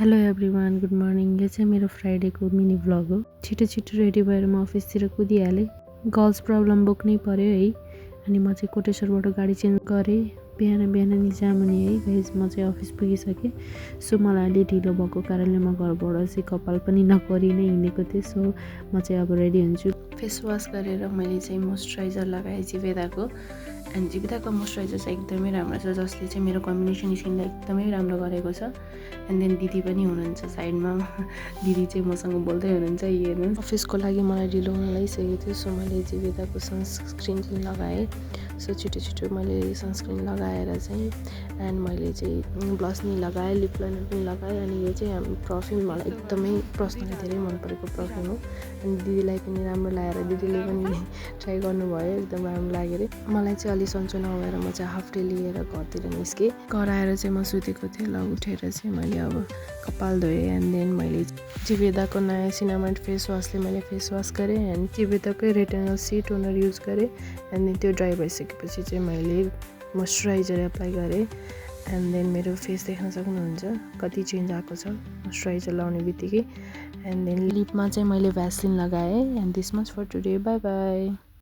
Hello everyone, good morning. यो चाहिँ मेरो फ्राइडेको मिनी भ्लग हो। छिटो छिटो रेडी भएर म अफिसतिर कुदिहालेँ। गर्ल्स प्रब्लम बोक्नै पर्यो है। अनि म चाहिँ कोटेश्वरबाट गाडी चेन्ज गरेँ। बिहान बिहान नि जामुने है गाइज, म चाहिँ अफिस पुगिसकेँ। सो मलाई अलि ढिलो भएको कारणले म घरबाट चाहिँ कपाल पनि नकोरी नै हिँडेको थिएँ। सो म चाहिँ अब रेडी हुन्छु। फेस वास गरेर मैले चाहिँ मोइस्चराइजर लगाएँ जिवेदाको। एन्ड जिवेदाको मोइस्चराइजर चाहिँ एकदमै राम्रो छ, जसले चाहिँ मेरो कम्बिनेसन स्किनलाई एकदमै राम्रो गरेको छ। एन्ड देन दिदी पनि हुनुहुन्छ साइडमा। दिदी चाहिँ मसँग बोल्दै हुनुहुन्छ। हेर्नु, अफिसको लागि मलाई ढिलो हुन लागिसकेको थियो। सो मैले जिवेदाको सनस्क्रिन चाहिँ लगाएँ। सो छिटो छिटो मैले सनस्क्रिन लगाएर चाहिँ एन्ड मैले चाहिँ ब्लस नि लगाएँ, लिप लाइनर पनि लगाएँ। अनि यो चाहिँ हाम्रो पर्फ्युम मलाई एकदमै पर्सनली धेरै मन परेको पर्फ्युम हो। अनि दिदीलाई पनि राम्रो लागेर दिदीले पनि ट्राई गर्नुभयो, एकदम राम्रो लाग्यो अरे। मलाई चाहिँ अलि सन्चो नभएर म चाहिँ हाफ डे लिएर घरतिर निस्केँ। घर आएर चाहिँ म सुतेको थिएँ। ल उठेर चाहिँ मैले अब कपाल धोएँ। एन्ड देन मैले जिवेदाको नयाँ सिनामाइड फेस वासले मैले फेस वास गरेँ। एन्ड जिवेदाकै रेटिनल सी टोनर युज गरेँ। एन्ड देन त्यो ड्राई भइसकेपछि चाहिँ मैले मोइस्चराइजर एप्लाई गरेँ। एन्ड देन मेरो फेस देख्न सक्नुहुन्छ कति चेन्ज आएको छ मोइस्चराइजर लाउने बित्तिकै। एन्ड देन लिपमा चाहिँ मैले भ्यासलिन लगाएँ। And this much for today, bye by.